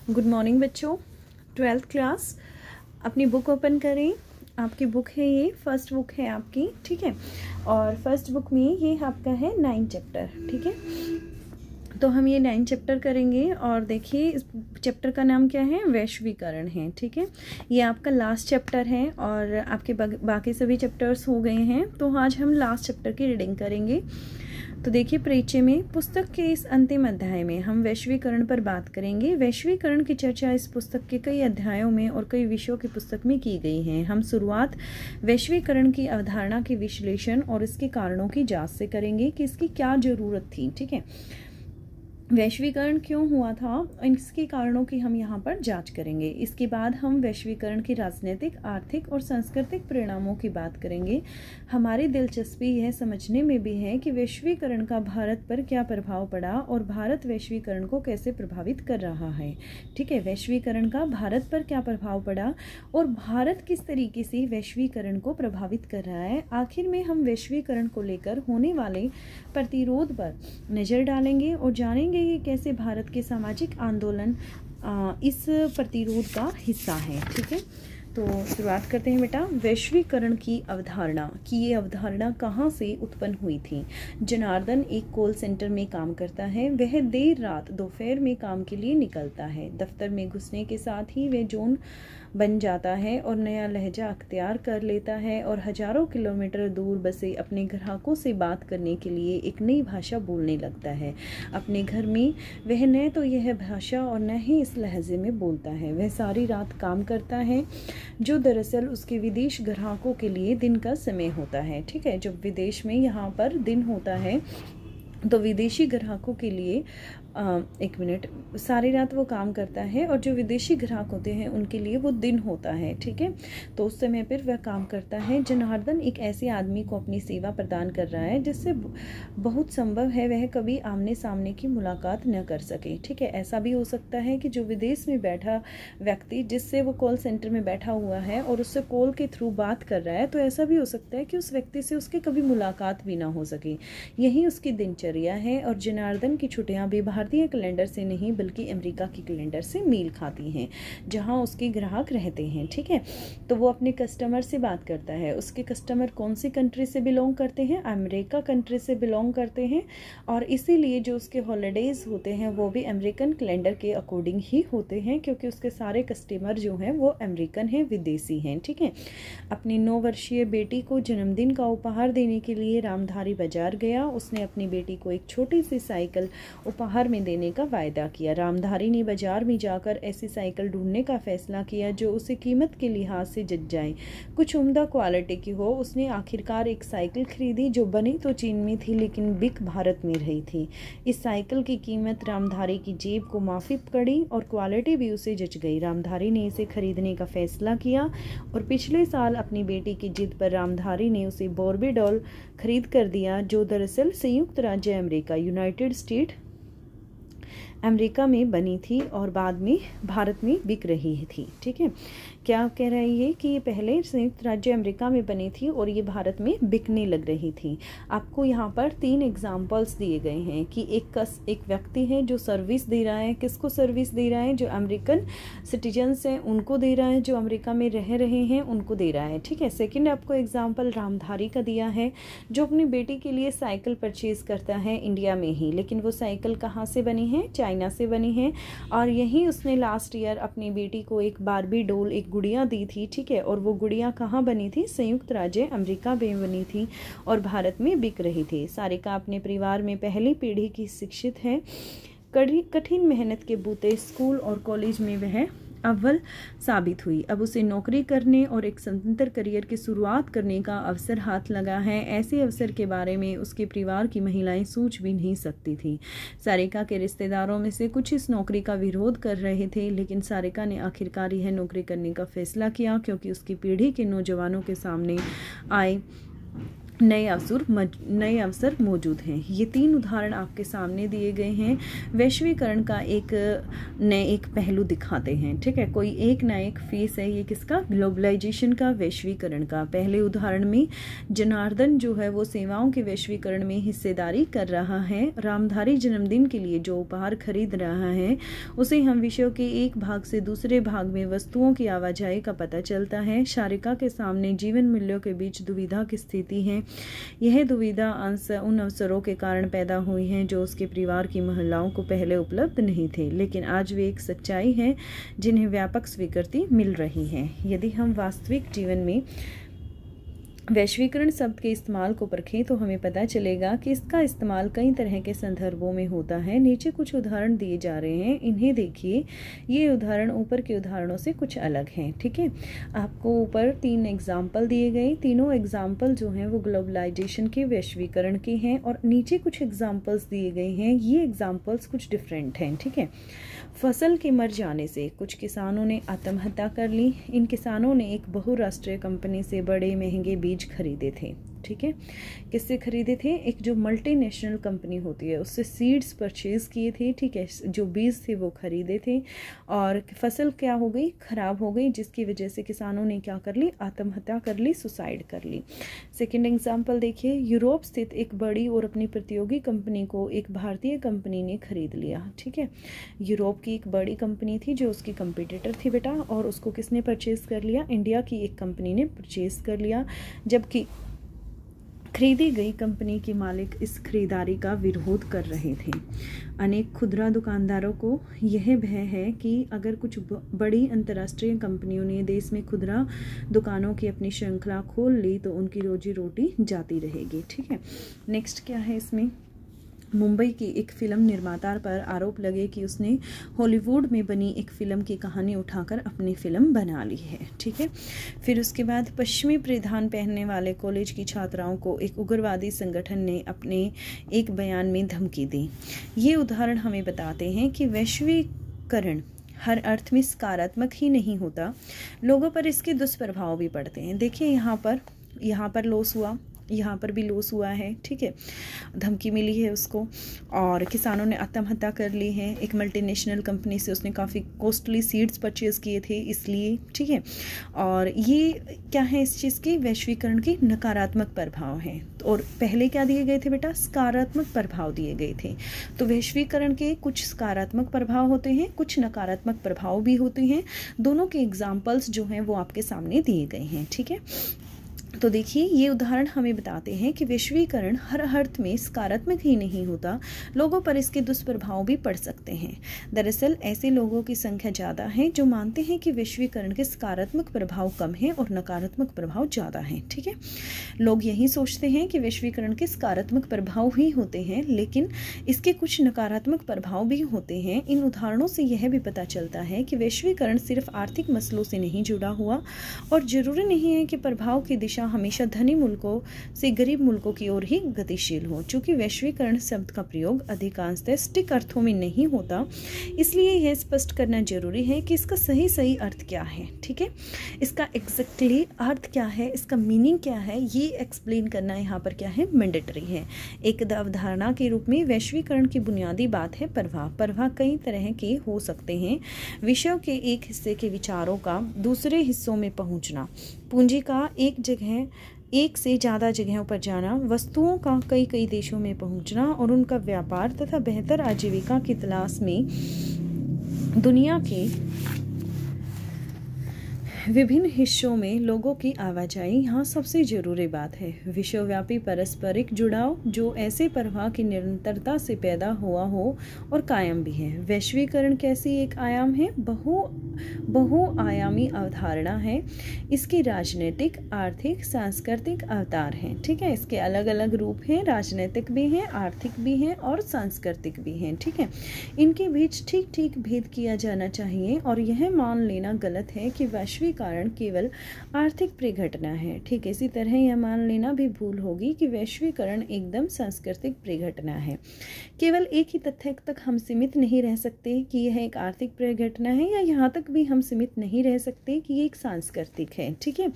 Good morning बच्चों। 12th class, अपनी book open करें। आपकी बुक है, ये फर्स्ट बुक है आपकी, ठीक है। और फर्स्ट बुक में ये आपका है 9 चैप्टर, ठीक है। तो हम ये 9 चैप्टर करेंगे और देखिए इस चैप्टर का नाम क्या है, वैश्वीकरण है, ठीक है। ये आपका लास्ट चैप्टर है और आपके बाकी सभी चैप्टर्स हो गए हैं। तो आज हम लास्ट चैप्टर की रीडिंग करेंगे। तो देखिए परिचय में पुस्तक के इस अंतिम अध्याय में हम वैश्वीकरण पर बात करेंगे। वैश्वीकरण की चर्चा इस पुस्तक के कई अध्यायों में और कई विषयों की पुस्तक में की गई है। हम शुरुआत वैश्वीकरण की अवधारणा के विश्लेषण और इसके कारणों की जांच से करेंगे कि इसकी क्या जरूरत थी, ठीक है। वैश्वीकरण क्यों हुआ था, इसके कारणों की हम यहाँ पर जांच करेंगे। इसके बाद हम वैश्वीकरण की राजनीतिक, आर्थिक और सांस्कृतिक परिणामों की बात करेंगे। हमारी दिलचस्पी यह समझने में भी है कि वैश्वीकरण का भारत पर क्या प्रभाव पड़ा और भारत वैश्वीकरण को कैसे प्रभावित कर रहा है, ठीक है। वैश्वीकरण का भारत पर क्या प्रभाव पड़ा और भारत किस तरीके से वैश्वीकरण को प्रभावित कर रहा है। आखिर में हम वैश्वीकरण को लेकर होने वाले प्रतिरोध पर नज़र डालेंगे और जानेंगे कि कैसे भारत के सामाजिक आंदोलन इस प्रतिरोध का हिस्सा है, ठीक है। तो शुरुआत करते हैं बेटा। वैश्वीकरण की अवधारणा की ये अवधारणा कहाँ से उत्पन्न हुई थी। जनार्दन एक कॉल सेंटर में काम करता है। वह देर रात दोपहर में काम के लिए निकलता है। दफ्तर में घुसने के साथ ही वह जॉन बन जाता है और नया लहजा अख्तियार कर लेता है और हजारों किलोमीटर दूर बसे अपने ग्राहकों से बात करने के लिए एक नई भाषा बोलने लगता है। अपने घर में वह न तो यह भाषा और न ही इस लहजे में बोलता है। वह सारी रात काम करता है, जो दरअसल उसके विदेश ग्राहकों के लिए दिन का समय होता है, ठीक है। जब विदेश में यहाँ पर दिन होता है तो विदेशी ग्राहकों के लिए सारी रात वो काम करता है और जो विदेशी ग्राहक होते हैं उनके लिए वो दिन होता है, ठीक है। तो उस समय पर वह काम करता है। जनार्दन एक ऐसे आदमी को अपनी सेवा प्रदान कर रहा है जिससे बहुत संभव है वह कभी आमने सामने की मुलाकात न कर सके, ठीक है। ऐसा भी हो सकता है कि जो विदेश में बैठा व्यक्ति जिससे वो कॉल सेंटर में बैठा हुआ है और उससे कॉल के थ्रू बात कर रहा है, तो ऐसा भी हो सकता है कि उस व्यक्ति से उसकी कभी मुलाकात भी ना हो सके। यही उसकी दिनचर्या है और जनार्दन की छुट्टियां भी भारतीय कैलेंडर से नहीं बल्कि अमेरिका की कैलेंडर से मेल खाती हैं, जहां उसके ग्राहक रहते हैं, ठीक है। तो वो अपने कस्टमर से बात करता है। उसके कस्टमर कौन सी कंट्री से बिलोंग करते हैं, अमेरिका कंट्री से बिलोंग करते हैं और इसीलिए जो उसके हॉलीडेज होते हैं वो भी अमेरिकन कैलेंडर के अकॉर्डिंग ही होते हैं, क्योंकि उसके सारे कस्टमर जो हैं वो अमेरिकन हैं, विदेशी हैं, ठीक है। अपनी 9 वर्षीय बेटी को जन्मदिन का उपहार देने के लिए रामधारी बाजार गया। उसने अपनी बेटी को एक छोटी सी साइकिल उपहार में देने का वायदा किया। रामधारी ने बाजार में जाकर ऐसी साइकिल ढूंढने का फैसला किया जो उसे कीमत के लिहाज से जच जाए, कुछ उम्दा क्वालिटी की हो। उसने आखिरकार एक साइकिल खरीदी जो बनी तो चीन में थी लेकिन बिक भारत में रही थी। इस साइकिल की कीमत रामधारी की जेब को माफी पड़ी और क्वालिटी भी उसे जच गई। रामधारी ने इसे खरीदने का फैसला किया और पिछले साल अपनी बेटी की जिद पर रामधारी ने उसे बार्बी डॉल खरीद कर दिया, जो दरअसल संयुक्त राज्य अमेरिका, यूनाइटेड स्टेट अमेरिका में बनी थी और बाद में भारत में बिक रही थी, ठीक है। क्या कह रही है कि ये पहले संयुक्त राज्य अमेरिका में बनी थी और ये भारत में बिकने लग रही थी। आपको यहाँ पर 3 एग्जाम्पल्स दिए गए हैं कि एक व्यक्ति है जो सर्विस दे रहा है। किसको सर्विस दे रहा है, जो अमेरिकन सिटीजन्स हैं उनको दे रहा है, जो अमेरिका में रह रहे हैं उनको दे रहा है, ठीक है। सेकेंड आपको एग्जाम्पल रामधारी का दिया है, जो अपनी बेटी के लिए साइकिल परचेज करता है इंडिया में ही, लेकिन वो साइकिल कहाँ से बनी है, चाइना से बनी है। और यही उसने लास्ट ईयर अपनी बेटी को एक बार्बी डॉल, एक गुड़िया दी थी, ठीक है। और वो गुड़िया कहाँ बनी थी, संयुक्त राज्य अमेरिका में बनी थी और भारत में बिक रही थी। सारिका अपने परिवार में पहली पीढ़ी की शिक्षित है। कठिन मेहनत के बूते स्कूल और कॉलेज में वह अव्वल साबित हुई। अब उसे नौकरी करने और एक स्वतंत्र करियर की शुरुआत करने का अवसर हाथ लगा है। ऐसे अवसर के बारे में उसके परिवार की महिलाएं सोच भी नहीं सकती थी। सारिका के रिश्तेदारों में से कुछ इस नौकरी का विरोध कर रहे थे, लेकिन सारिका ने आखिरकार यह नौकरी करने का फैसला किया क्योंकि उसकी पीढ़ी के नौजवानों के सामने आए नए अवसर मौजूद हैं। ये 3 उदाहरण आपके सामने दिए गए हैं, वैश्वीकरण का एक पहलू दिखाते हैं। ठीक है, कोई एक ना एक फेस है ये किसका, ग्लोबलाइजेशन का, वैश्वीकरण का। पहले उदाहरण में जनार्दन जो है वो सेवाओं के वैश्वीकरण में हिस्सेदारी कर रहा है। रामधारी जन्मदिन के लिए जो उपहार खरीद रहा है उसे हम विषयों के एक भाग से दूसरे भाग में वस्तुओं की आवाजाही का पता चलता है। शारिका के सामने जीवन मूल्यों के बीच दुविधा की स्थिति है। यह दुविधा उन अवसरों के कारण पैदा हुई हैं जो उसके परिवार की महिलाओं को पहले उपलब्ध नहीं थे, लेकिन आज वे एक सच्चाई है जिन्हें व्यापक स्वीकृति मिल रही है। यदि हम वास्तविक जीवन में वैश्वीकरण शब्द के इस्तेमाल को परखें तो हमें पता चलेगा कि इसका इस्तेमाल कई तरह के संदर्भों में होता है। नीचे कुछ उदाहरण दिए जा रहे हैं, इन्हें देखिए। ये उदाहरण ऊपर के उदाहरणों से कुछ अलग हैं। ठीक है, आपको ऊपर 3 एग्जाम्पल दिए गए, तीनों एग्जाम्पल जो हैं वो ग्लोबलाइजेशन के, वैश्वीकरण के हैं, और नीचे कुछ एग्जाम्पल्स दिए गए हैं, ये एग्जाम्पल्स कुछ डिफरेंट हैं। ठीक है, फसल के मर जाने से कुछ किसानों ने आत्महत्या कर ली। इन किसानों ने एक बहुराष्ट्रीय कंपनी से बड़े महंगे बीज खरीदे थे। ठीक है, किससे खरीदे थे, एक जो मल्टीनेशनल कंपनी होती है उससे सीड्स परचेज किए थे। ठीक है, जो बीज थे वो खरीदे थे और फसल क्या हो गई, खराब हो गई, जिसकी वजह से किसानों ने क्या कर ली, आत्महत्या कर ली, सुसाइड कर ली। सेकेंड एग्जाम्पल देखिए, यूरोप स्थित एक बड़ी और अपनी प्रतियोगी कंपनी को एक भारतीय कंपनी ने खरीद लिया। ठीक है, यूरोप की एक बड़ी कंपनी थी जो उसकी कंपटीटर थी बेटा, और उसको किसने परचेज कर लिया, इंडिया की एक कंपनी ने परचेज कर लिया, जबकि खरीदी गई कंपनी के मालिक इस खरीदारी का विरोध कर रहे थे। अनेक खुदरा दुकानदारों को यह भय है कि अगर कुछ बड़ी अंतर्राष्ट्रीय कंपनियों ने देश में खुदरा दुकानों की अपनी श्रृंखला खोल ली तो उनकी रोजी रोटी जाती रहेगी। ठीक है, नेक्स्ट क्या है इसमें, मुंबई की एक फिल्म निर्माता पर आरोप लगे कि उसने हॉलीवुड में बनी एक फिल्म की कहानी उठाकर अपनी फिल्म बना ली है। ठीक है, फिर उसके बाद पश्चिमी परिधान पहनने वाले कॉलेज की छात्राओं को एक उग्रवादी संगठन ने अपने एक बयान में धमकी दी। ये उदाहरण हमें बताते हैं कि वैश्वीकरण हर अर्थ में सकारात्मक ही नहीं होता, लोगों पर इसके दुष्प्रभाव भी पड़ते हैं। देखिए यहाँ पर लॉस हुआ, यहाँ पर भी लॉस हुआ है। ठीक है, धमकी मिली है उसको और किसानों ने आत्महत्या कर ली है। एक मल्टीनेशनल कंपनी से उसने काफ़ी कॉस्टली सीड्स परचेज़ किए थे इसलिए। ठीक है, और ये क्या है इस चीज़ की, वैश्वीकरण की नकारात्मक प्रभाव हैं। और पहले क्या दिए गए थे बेटा, सकारात्मक प्रभाव दिए गए थे। तो वैश्वीकरण के कुछ सकारात्मक प्रभाव होते हैं, कुछ नकारात्मक प्रभाव भी होते हैं। दोनों के एग्जाम्पल्स जो हैं वो आपके सामने दिए गए हैं। ठीक है, तो देखिए ये उदाहरण हमें बताते हैं कि वैश्वीकरण हर अर्थ में सकारात्मक ही नहीं होता, लोगों पर इसके दुष्प्रभाव भी पड़ सकते हैं। दरअसल ऐसे लोगों की संख्या ज़्यादा है जो मानते हैं कि वैश्वीकरण के सकारात्मक प्रभाव कम हैं और नकारात्मक प्रभाव ज़्यादा हैं। ठीक है, लोग यही सोचते हैं कि वैश्वीकरण के सकारात्मक प्रभाव ही होते हैं, लेकिन इसके कुछ नकारात्मक प्रभाव भी होते हैं। इन उदाहरणों से यह भी पता चलता है कि वैश्वीकरण सिर्फ आर्थिक मसलों से नहीं जुड़ा हुआ और ज़रूरी नहीं है कि प्रभाव की दिशा हमेशा धनी मुल्कों से गरीब मुल्कों की ओर ही गतिशील हो। चूंकि वैश्वीकरण शब्द का प्रयोग अधिकांशतः स्टिक अर्थों में नहीं होता, इसलिए यह स्पष्ट करना जरूरी है कि इसका सही अर्थ क्या है। ठीक है, इसका एग्जैक्टली अर्थ क्या है, इसका मीनिंग क्या है, ये एक्सप्लेन करना यहाँ पर क्या है, मैंडेटरी है। एक अवधारणा के रूप में वैश्वीकरण की बुनियादी बात है प्रवाह कई तरह के हो सकते हैं। विषयों के एक हिस्से के विचारों का दूसरे हिस्सों में पहुंचना, पूंजी का एक से ज़्यादा जगहों पर जाना, वस्तुओं का कई देशों में पहुंचना और उनका व्यापार तथा बेहतर आजीविका की तलाश में दुनिया के विभिन्न हिस्सों में लोगों की आवाजाही यहाँ सबसे ज़रूरी बात है। विश्वव्यापी पारस्परिक जुड़ाव जो ऐसे प्रवाह की निरंतरता से पैदा हुआ हो और कायम भी है। वैश्वीकरण कैसी एक आयाम है, बहुआयामी अवधारणा है। इसके राजनीतिक, आर्थिक, सांस्कृतिक अवतार हैं। ठीक है, इसके अलग अलग रूप हैं, राजनीतिक भी हैं, आर्थिक भी हैं और सांस्कृतिक भी हैं। ठीक है, इनके बीच ठीक भेद किया जाना चाहिए और यह मान लेना गलत है कि वैश्वीकरण केवल आर्थिक परिघटना है। ठीक इसी तरह यह मान लेना भी भूल होगी कि वैश्वीकरण एकदम सांस्कृतिक परिघटना है। केवल एक ही तथ्य तक हम सीमित नहीं रह सकते कि यह एक आर्थिक परिघटना है, या यहाँ तक भी हम सीमित नहीं रह सकते कि ये एक सांस्कृतिक है। ठीक है,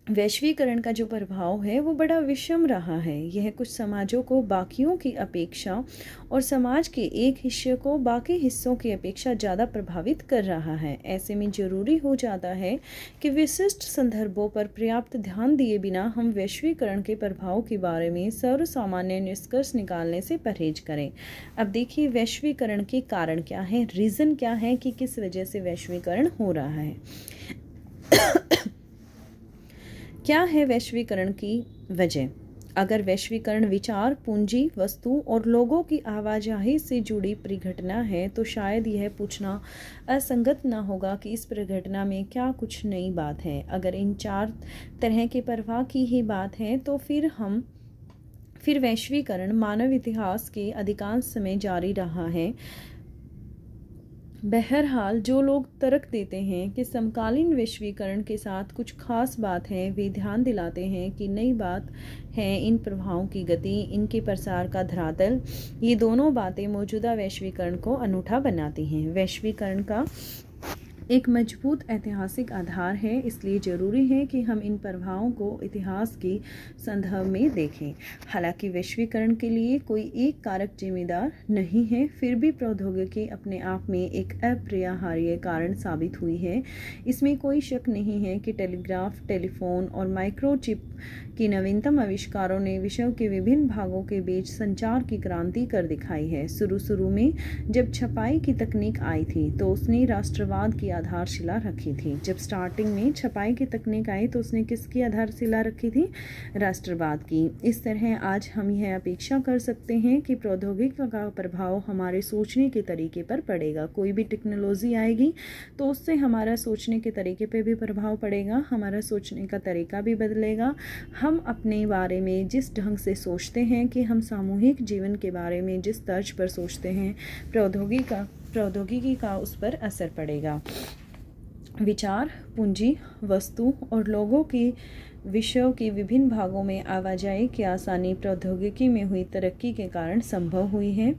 वैश्वीकरण का जो प्रभाव है वो बड़ा विषम रहा है। यह कुछ समाजों को बाकियों की अपेक्षा और समाज के एक हिस्से को बाकी हिस्सों की अपेक्षा ज़्यादा प्रभावित कर रहा है। ऐसे में ज़रूरी हो जाता है कि विशिष्ट संदर्भों पर पर्याप्त ध्यान दिए बिना हम वैश्वीकरण के प्रभाव के बारे में सर्वसामान्य निष्कर्ष निकालने से परहेज करें। अब देखिए वैश्वीकरण के कारण क्या है, रीज़न क्या है कि किस वजह से वैश्वीकरण हो रहा है। क्या है वैश्वीकरण की वजह? अगर वैश्वीकरण विचार, पूंजी, वस्तु और लोगों की आवाजाही से जुड़ी परिघटना है तो शायद यह पूछना असंगत न होगा कि इस परिघटना में क्या कुछ नई बात है। अगर इन 4 तरह के प्रवाह की ही बात है तो फिर वैश्वीकरण मानव इतिहास के अधिकांश समय जारी रहा है। बहरहाल जो लोग तर्क देते हैं कि समकालीन वैश्वीकरण के साथ कुछ खास बात है, वे ध्यान दिलाते हैं कि नई बात है इन प्रभावों की गति, इनके प्रसार का धरातल। ये दोनों बातें मौजूदा वैश्वीकरण को अनूठा बनाती हैं। वैश्वीकरण का एक मजबूत ऐतिहासिक आधार है, इसलिए ज़रूरी है कि हम इन प्रभावों को इतिहास के संदर्भ में देखें। हालांकि वैश्वीकरण के लिए कोई एक कारक जिम्मेदार नहीं है, फिर भी प्रौद्योगिकी अपने आप में एक अपरिहार्य कारण साबित हुई है। इसमें कोई शक नहीं है कि टेलीग्राफ, टेलीफोन और माइक्रोचिप की नवीनतम आविष्कारों ने विश्व के विभिन्न भागों के बीच संचार की क्रांति कर दिखाई है। शुरू में जब छपाई की तकनीक आई थी तो उसने राष्ट्रवाद की आधारशिला रखी थी। जब स्टार्टिंग में छपाई की तकनीक आई तो उसने किसकी आधारशिला रखी थी? राष्ट्रवाद की। इस तरह आज हम यह अपेक्षा कर सकते हैं कि प्रौद्योगिकी का प्रभाव हमारे सोचने के तरीके पर पड़ेगा। कोई भी टेक्नोलॉजी आएगी तो उससे हमारा सोचने के तरीके पर भी प्रभाव पड़ेगा, हमारा सोचने का तरीका भी बदलेगा। हम अपने बारे में जिस ढंग से सोचते हैं कि हम सामूहिक जीवन के बारे में जिस तर्ज पर सोचते हैं, प्रौद्योगिकी का उस पर असर पड़ेगा। विचार, पूंजी, वस्तु और लोगों की विश्व के विभिन्न भागों में आवाजाही की आसानी प्रौद्योगिकी में हुई तरक्की के कारण संभव हुई है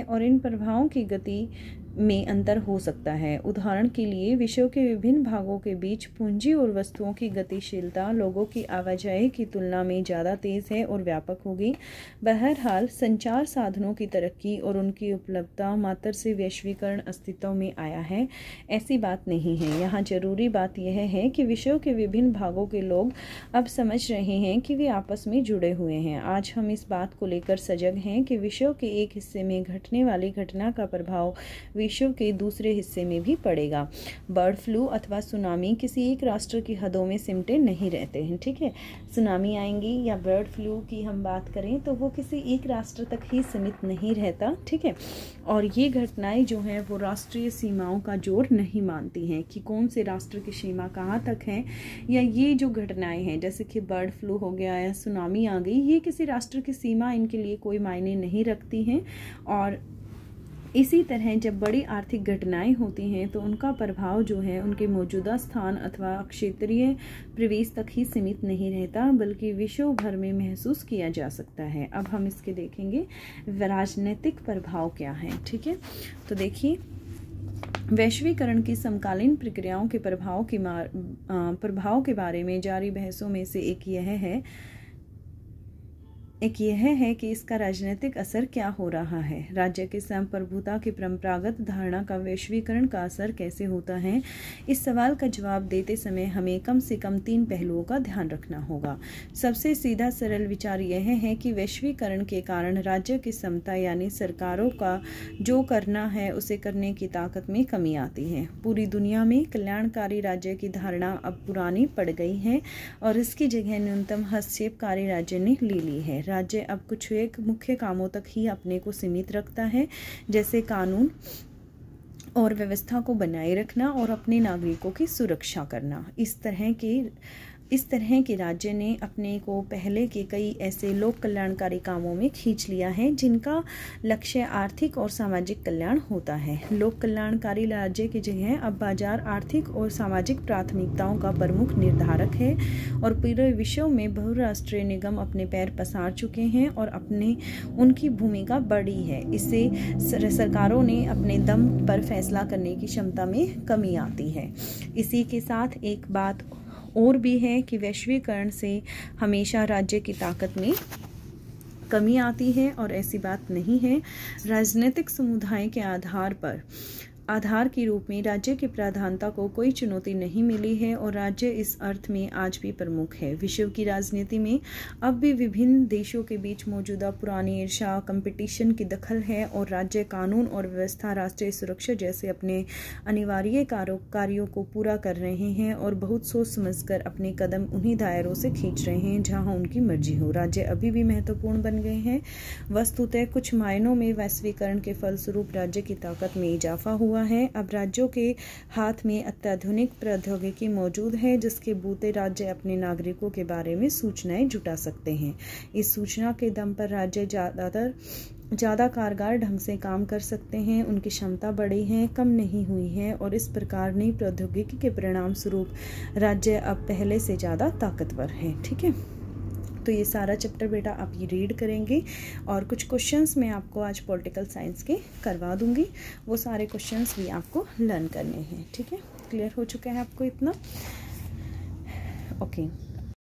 और इन प्रभावों की गति में अंतर हो सकता है। उदाहरण के लिए विश्व के विभिन्न भागों के बीच पूंजी और वस्तुओं की गतिशीलता लोगों की आवाजाही की तुलना में ज़्यादा तेज़ है और व्यापक होगी। बहरहाल संचार साधनों की तरक्की और उनकी उपलब्धता मात्र से वैश्वीकरण अस्तित्व में आया है, ऐसी बात नहीं है। यहाँ जरूरी बात यह है कि विश्व के विभिन्न भागों के लोग अब समझ रहे हैं कि वे आपस में जुड़े हुए हैं। आज हम इस बात को लेकर सजग हैं कि विश्व के एक हिस्से में घटने वाली घटना का प्रभाव विश्व के दूसरे हिस्से में भी पड़ेगा। बर्ड फ्लू अथवा सुनामी किसी एक राष्ट्र की हदों में सिमटे नहीं रहते हैं, ठीक है। सुनामी आएंगी या बर्ड फ्लू की हम बात करें तो वो किसी एक राष्ट्र तक ही सीमित नहीं रहता, ठीक है। और ये घटनाएं जो हैं वो राष्ट्रीय सीमाओं का जोर नहीं मानती हैं कि कौन से राष्ट्र की सीमा कहाँ तक है, या ये जो घटनाएं हैं जैसे कि बर्ड फ्लू हो गया या सुनामी आ गई, ये किसी राष्ट्र की सीमा इनके लिए कोई मायने नहीं रखती हैं। और इसी तरह जब बड़ी आर्थिक घटनाएं होती हैं तो उनका प्रभाव जो है उनके मौजूदा स्थान अथवा क्षेत्रीय प्रवेश तक ही सीमित नहीं रहता, बल्कि विश्व भर में महसूस किया जा सकता है। अब हम इसके देखेंगे राजनीतिक प्रभाव क्या है, ठीक है। तो देखिए वैश्वीकरण की समकालीन प्रक्रियाओं के प्रभाव के बारे में जारी बहसों में से एक यह है कि इसका राजनीतिक असर क्या हो रहा है। राज्य के संप्रभुता की परंपरागत धारणा का वैश्वीकरण का असर कैसे होता है, इस सवाल का जवाब देते समय हमें कम से कम 3 पहलुओं का ध्यान रखना होगा। सबसे सीधा सरल विचार यह है कि वैश्वीकरण के कारण राज्य की क्षमता यानी सरकारों का जो करना है उसे करने की ताकत में कमी आती है। पूरी दुनिया में कल्याणकारी राज्य की धारणा अब पुरानी पड़ गई है और इसकी जगह न्यूनतम हस्तक्षेपकारी राज्य ने ले ली है। राज्य अब कुछ एक मुख्य कामों तक ही अपने को सीमित रखता है, जैसे कानून और व्यवस्था को बनाए रखना और अपने नागरिकों की सुरक्षा करना। इस तरह के इस तरह के राज्य ने अपने को पहले के कई ऐसे लोक कल्याणकारी कामों में खींच लिया है जिनका लक्ष्य आर्थिक और सामाजिक कल्याण होता है। लोक कल्याणकारी राज्य की जगह अब बाजार आर्थिक और सामाजिक प्राथमिकताओं का प्रमुख निर्धारक है और पूरे विश्व में बहुराष्ट्रीय निगम अपने पैर पसार चुके हैं और उनकी भूमिका बड़ी है। इससे सरकारों ने अपने दम पर फैसला करने की क्षमता में कमी आती है। इसी के साथ एक बात और भी है कि वैश्वीकरण से हमेशा राज्य की ताकत में कमी आती है और ऐसी बात नहीं है। राजनीतिक समुदाय के आधार के रूप में राज्य की प्रधानता को कोई चुनौती नहीं मिली है और राज्य इस अर्थ में आज भी प्रमुख है। विश्व की राजनीति में अब भी विभिन्न देशों के बीच मौजूदा पुरानी ईर्ष्या कंपटीशन की दखल है और राज्य कानून और व्यवस्था, राष्ट्रीय सुरक्षा जैसे अपने अनिवार्य कार्यों को पूरा कर रहे हैं और बहुत सोच समझकर अपने कदम उन्हीं दायरों से खींच रहे हैं जहां उनकी मर्जी हो। राज्य अभी भी महत्वपूर्ण बन गए हैं। वस्तुतः कुछ मायनों में वैश्वीकरण के फलस्वरूप राज्य की ताकत में इजाफा हुआ है। अब राज्यों के हाथ में अत्याधुनिक प्रौद्योगिकी मौजूद है जिसके बूते राज्य अपने नागरिकों के बारे में सूचनाएं जुटा सकते हैं। इस सूचना के दम पर राज्य ज़्यादा कारगर ढंग से काम कर सकते हैं। उनकी क्षमता बढ़ी है, कम नहीं हुई है और इस प्रकार नई प्रौद्योगिकी के परिणाम स्वरूप राज्य अब पहले से ज़्यादा ताकतवर है। ठीक है, तो ये सारा चैप्टर बेटा आप ये रीड करेंगे और कुछ क्वेश्चंस मैं आपको आज पॉलिटिकल साइंस के करवा दूंगी। वो सारे क्वेश्चंस भी आपको लर्न करने हैं। ठीक है, क्लियर हो चुका है आपको इतना? ओके।